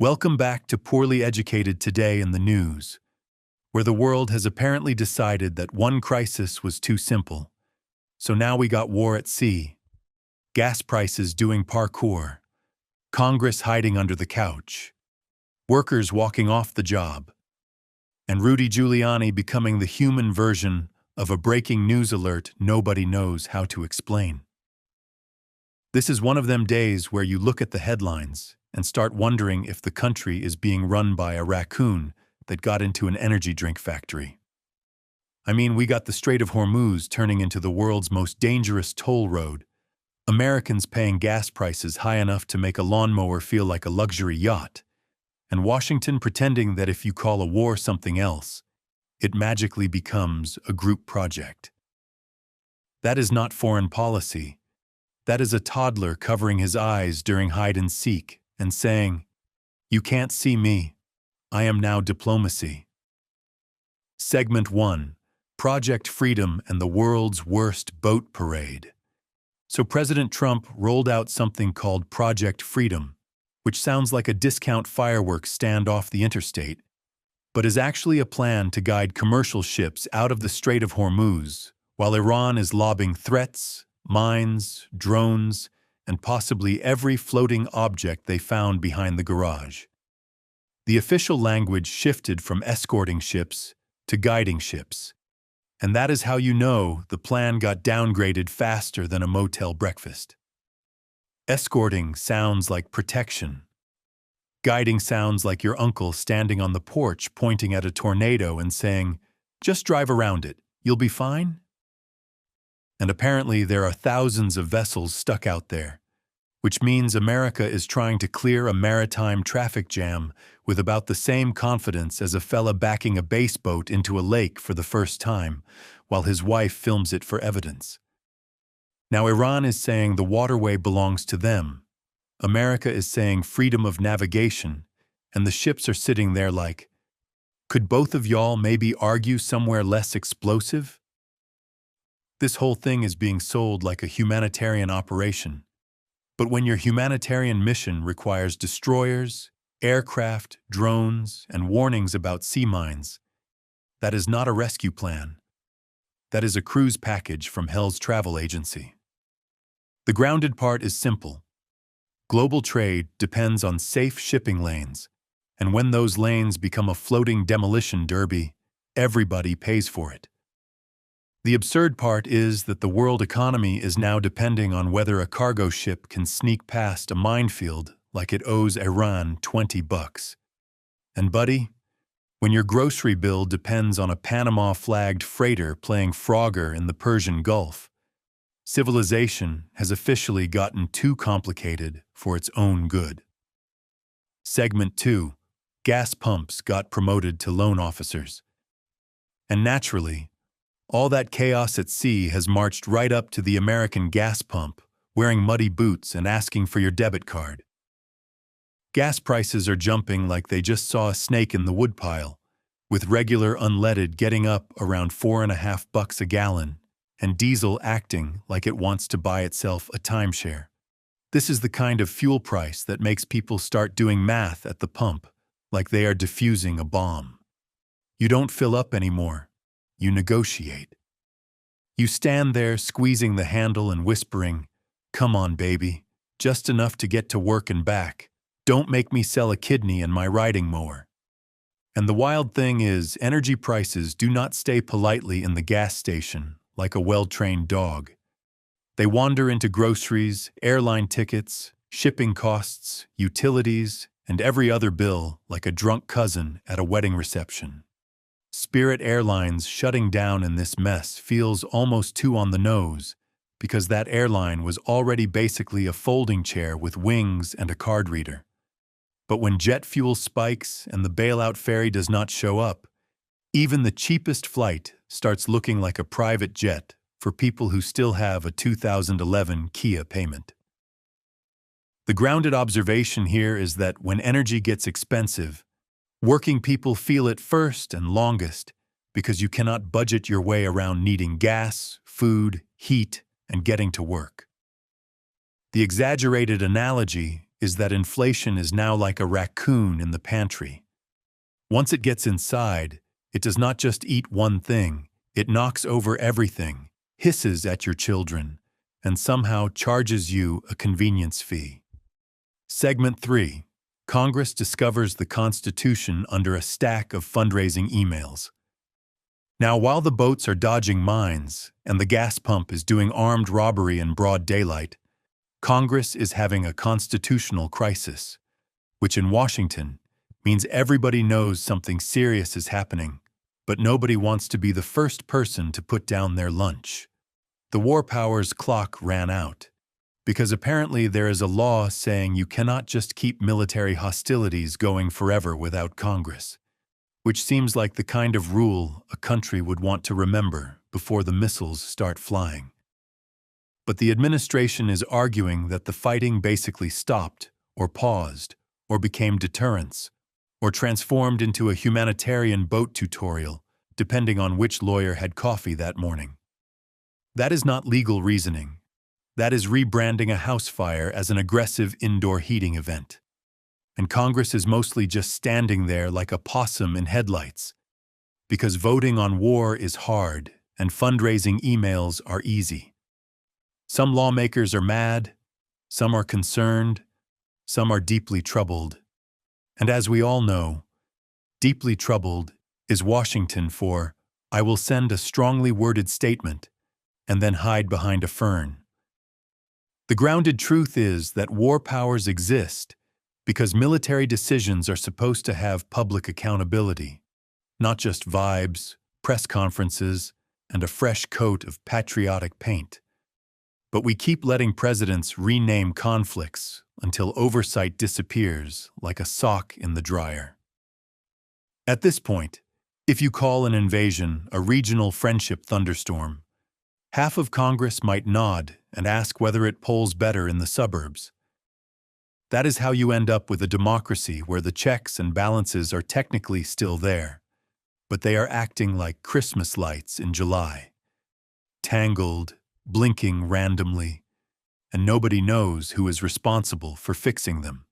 Welcome back to Poorly Educated Today in the News, where the world has apparently decided that one crisis was too simple. So now we got war at sea, gas prices doing parkour, Congress hiding under the couch, workers walking off the job, and Rudy Giuliani becoming the human version of a breaking news alert nobody knows how to explain. This is one of them days where you look at the headlines and start wondering if the country is being run by a raccoon that got into an energy drink factory. I mean, we got the Strait of Hormuz turning into the world's most dangerous toll road, Americans paying gas prices high enough to make a lawnmower feel like a luxury yacht, and Washington pretending that if you call a war something else, it magically becomes a group project. That is not foreign policy. That is a toddler covering his eyes during hide and seek and saying, "You can't see me. I am now diplomacy." Segment 1. Project Freedom and the World's Worst Boat Parade. So President Trump rolled out something called Project Freedom, which sounds like a discount fireworks stand off the interstate, but is actually a plan to guide commercial ships out of the Strait of Hormuz, while Iran is lobbing threats, mines, drones, and possibly every floating object they found behind the garage. The official language shifted from escorting ships to guiding ships, and that is how you know the plan got downgraded faster than a motel breakfast. Escorting sounds like protection. Guiding sounds like your uncle standing on the porch pointing at a tornado and saying, "Just drive around it, you'll be fine." And apparently there are thousands of vessels stuck out there, which means America is trying to clear a maritime traffic jam with about the same confidence as a fella backing a bass boat into a lake for the first time, while his wife films it for evidence. Now Iran is saying the waterway belongs to them. America is saying freedom of navigation, and the ships are sitting there like, could both of y'all maybe argue somewhere less explosive? This whole thing is being sold like a humanitarian operation. But when your humanitarian mission requires destroyers, aircraft, drones, and warnings about sea mines, that is not a rescue plan. That is a cruise package from Hell's travel agency. The grounded part is simple. Global trade depends on safe shipping lanes, and when those lanes become a floating demolition derby, everybody pays for it. The absurd part is that the world economy is now depending on whether a cargo ship can sneak past a minefield like it owes Iran $20. And buddy, when your grocery bill depends on a Panama-flagged freighter playing Frogger in the Persian Gulf, civilization has officially gotten too complicated for its own good. Segment 2. Gas pumps got promoted to loan officers. And naturally, all that chaos at sea has marched right up to the American gas pump, wearing muddy boots and asking for your debit card. Gas prices are jumping like they just saw a snake in the woodpile, with regular unleaded getting up around $4.50 a gallon, and diesel acting like it wants to buy itself a timeshare. This is the kind of fuel price that makes people start doing math at the pump, like they are defusing a bomb. You don't fill up anymore. You negotiate. You stand there squeezing the handle and whispering, "Come on, baby, just enough to get to work and back. Don't make me sell a kidney and my riding mower." And the wild thing is, energy prices do not stay politely in the gas station like a well-trained dog. They wander into groceries, airline tickets, shipping costs, utilities, and every other bill like a drunk cousin at a wedding reception. Spirit Airlines shutting down in this mess feels almost too on the nose because that airline was already basically a folding chair with wings and a card reader. But when jet fuel spikes and the bailout ferry does not show up, even the cheapest flight starts looking like a private jet for people who still have a 2011 Kia payment. The grounded observation here is that when energy gets expensive, working people feel it first and longest because you cannot budget your way around needing gas, food, heat, and getting to work. The exaggerated analogy is that inflation is now like a raccoon in the pantry. Once it gets inside, it does not just eat one thing, it knocks over everything, hisses at your children, and somehow charges you a convenience fee. Segment 3. Congress discovers the Constitution under a stack of fundraising emails. Now, while the boats are dodging mines and the gas pump is doing armed robbery in broad daylight, Congress is having a constitutional crisis, which in Washington means everybody knows something serious is happening, but nobody wants to be the first person to put down their lunch. The war powers clock ran out, because apparently there is a law saying you cannot just keep military hostilities going forever without Congress, which seems like the kind of rule a country would want to remember before the missiles start flying. But the administration is arguing that the fighting basically stopped, or paused, or became deterrence, or transformed into a humanitarian boat tutorial, depending on which lawyer had coffee that morning. That is not legal reasoning. That is rebranding a house fire as an aggressive indoor heating event. And Congress is mostly just standing there like a possum in headlights, because voting on war is hard and fundraising emails are easy. Some lawmakers are mad, some are concerned, some are deeply troubled. And as we all know, deeply troubled is Washington for, I will send a strongly worded statement and then hide behind a fern. The grounded truth is that war powers exist because military decisions are supposed to have public accountability, not just vibes, press conferences, and a fresh coat of patriotic paint. But we keep letting presidents rename conflicts until oversight disappears like a sock in the dryer. At this point, if you call an invasion a regional friendship thunderstorm, half of Congress might nod and ask whether it polls better in the suburbs. That is how you end up with a democracy where the checks and balances are technically still there, but they are acting like Christmas lights in July. Tangled, blinking randomly, and nobody knows who is responsible for fixing them.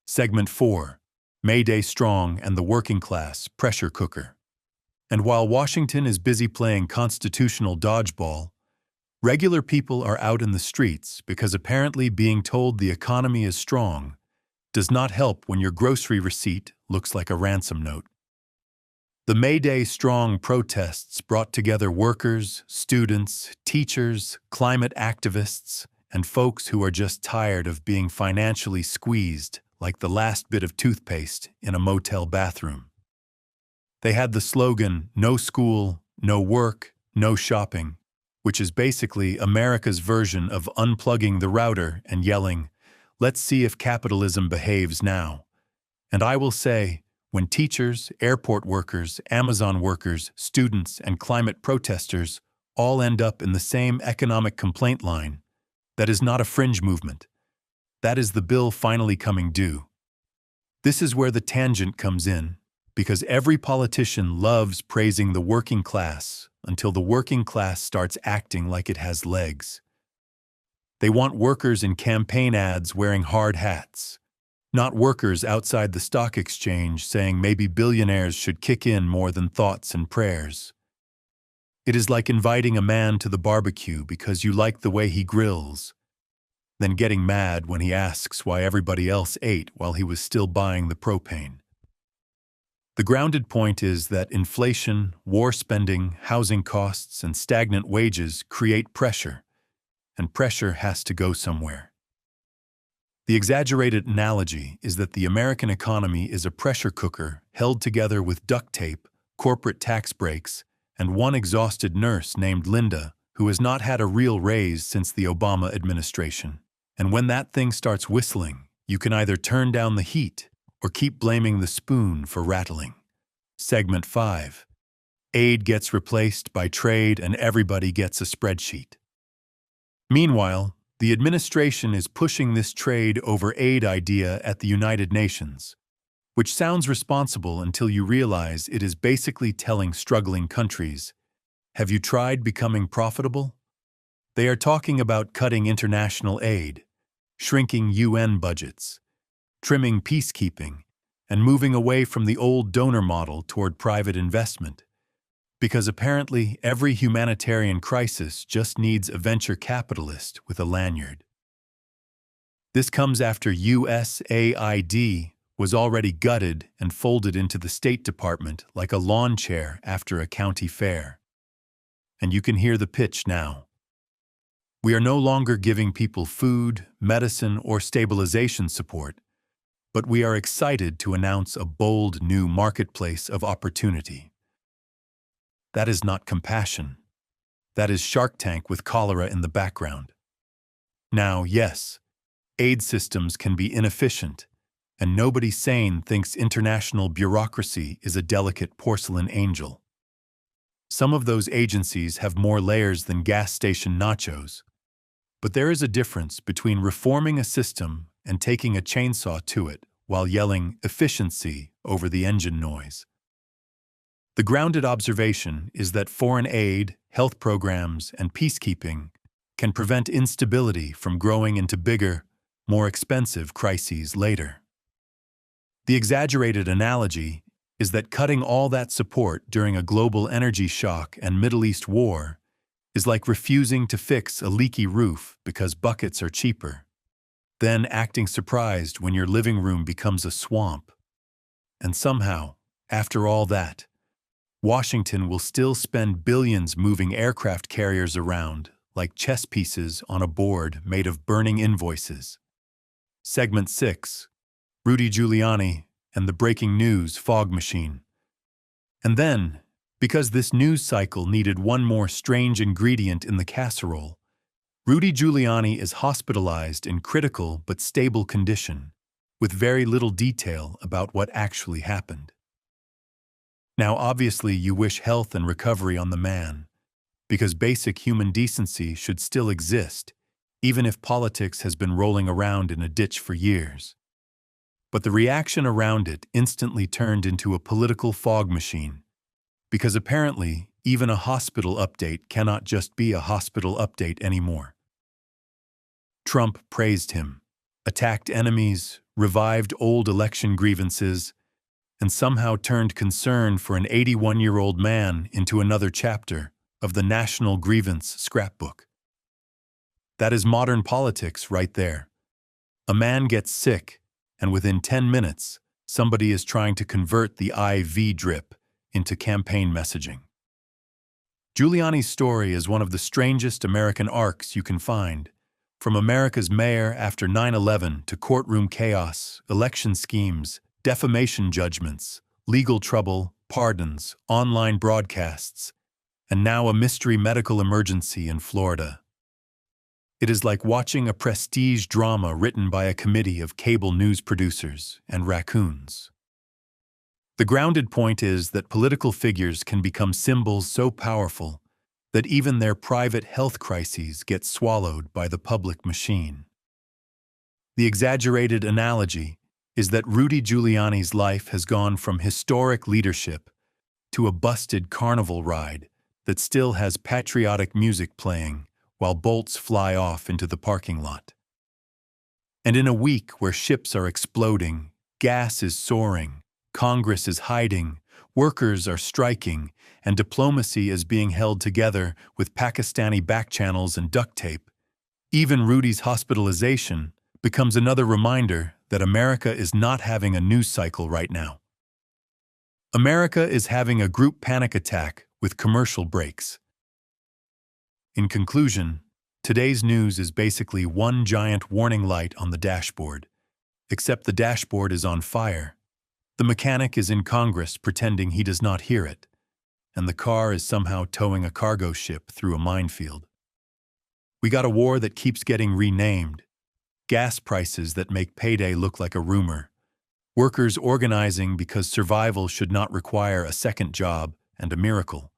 Segment 4. May Day Strong and the Working Class Pressure Cooker. And while Washington is busy playing constitutional dodgeball, regular people are out in the streets because apparently being told the economy is strong does not help when your grocery receipt looks like a ransom note. The May Day Strong protests brought together workers, students, teachers, climate activists, and folks who are just tired of being financially squeezed like the last bit of toothpaste in a motel bathroom. They had the slogan, "No school, no work, no shopping," which is basically America's version of unplugging the router and yelling, "Let's see if capitalism behaves now." And I will say, when teachers, airport workers, Amazon workers, students, and climate protesters all end up in the same economic complaint line, that is not a fringe movement. That is the bill finally coming due. This is where the tangent comes in, because every politician loves praising the working class until the working class starts acting like it has legs. They want workers in campaign ads wearing hard hats, not workers outside the stock exchange saying maybe billionaires should kick in more than thoughts and prayers. It is like inviting a man to the barbecue because you like the way he grills, then getting mad when he asks why everybody else ate while he was still buying the propane. The grounded point is that inflation, war spending, housing costs, and stagnant wages create pressure, and pressure has to go somewhere. The exaggerated analogy is that the American economy is a pressure cooker held together with duct tape, corporate tax breaks, and one exhausted nurse named Linda who has not had a real raise since the Obama administration. And when that thing starts whistling, you can either turn down the heat or keep blaming the spoon for rattling. Segment 5. Aid gets replaced by trade and everybody gets a spreadsheet. Meanwhile, the administration is pushing this trade over aid idea at the United Nations, which sounds responsible until you realize it is basically telling struggling countries, have you tried becoming profitable? They are talking about cutting international aid, shrinking UN budgets, trimming peacekeeping, and moving away from the old donor model toward private investment. Because apparently every humanitarian crisis just needs a venture capitalist with a lanyard. This comes after USAID was already gutted and folded into the State Department like a lawn chair after a county fair. And you can hear the pitch now. We are no longer giving people food, medicine, or stabilization support, but we are excited to announce a bold new marketplace of opportunity. That is not compassion. That is Shark Tank with cholera in the background. Now, yes, aid systems can be inefficient, and nobody sane thinks international bureaucracy is a delicate porcelain angel. Some of those agencies have more layers than gas station nachos. But there is a difference between reforming a system and taking a chainsaw to it while yelling efficiency over the engine noise. The grounded observation is that foreign aid, health programs, and peacekeeping can prevent instability from growing into bigger, more expensive crises later. The exaggerated analogy is that cutting all that support during a global energy shock and Middle East war is like refusing to fix a leaky roof because buckets are cheaper, then acting surprised when your living room becomes a swamp. And somehow, after all that, Washington will still spend billions moving aircraft carriers around like chess pieces on a board made of burning invoices. Segment 6. Rudy Giuliani and the breaking news fog machine. And then, because this news cycle needed one more strange ingredient in the casserole, Rudy Giuliani is hospitalized in critical but stable condition, with very little detail about what actually happened. Now, obviously, you wish health and recovery on the man, because basic human decency should still exist, even if politics has been rolling around in a ditch for years. But the reaction around it instantly turned into a political fog machine, because apparently even a hospital update cannot just be a hospital update anymore. Trump praised him, attacked enemies, revived old election grievances, and somehow turned concern for an 81-year-old man into another chapter of the national grievance scrapbook. That is modern politics right there. A man gets sick, and within 10 minutes, somebody is trying to convert the IV drip into campaign messaging. Giuliani's story is one of the strangest American arcs you can find, from America's mayor after 9/11 to courtroom chaos, election schemes, defamation judgments, legal trouble, pardons, online broadcasts, and now a mystery medical emergency in Florida. It is like watching a prestige drama written by a committee of cable news producers and raccoons. The grounded point is that political figures can become symbols so powerful that even their private health crises get swallowed by the public machine. The exaggerated analogy is that Rudy Giuliani's life has gone from historic leadership to a busted carnival ride that still has patriotic music playing while bolts fly off into the parking lot. And in a week where ships are exploding, gas is soaring, Congress is hiding, workers are striking, and diplomacy is being held together with Pakistani backchannels and duct tape, even Rudy's hospitalization becomes another reminder that America is not having a news cycle right now. America is having a group panic attack with commercial breaks. In conclusion, today's news is basically one giant warning light on the dashboard, except the dashboard is on fire. The mechanic is in Congress pretending he does not hear it, and the car is somehow towing a cargo ship through a minefield. We got a war that keeps getting renamed, gas prices that make payday look like a rumor, workers organizing because survival should not require a second job and a miracle,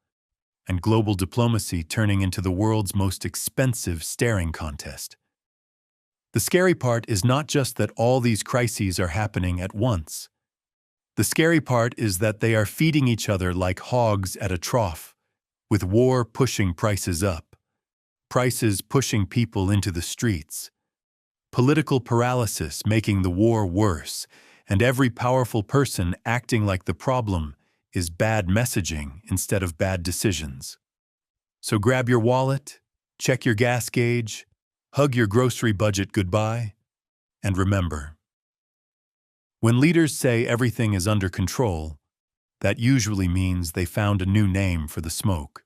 and global diplomacy turning into the world's most expensive staring contest. The scary part is not just that all these crises are happening at once. The scary part is that they are feeding each other like hogs at a trough, with war pushing prices up, prices pushing people into the streets, political paralysis making the war worse, and every powerful person acting like the problem is bad messaging instead of bad decisions. So grab your wallet, check your gas gauge, hug your grocery budget goodbye, and remember, when leaders say everything is under control, that usually means they found a new name for the smoke.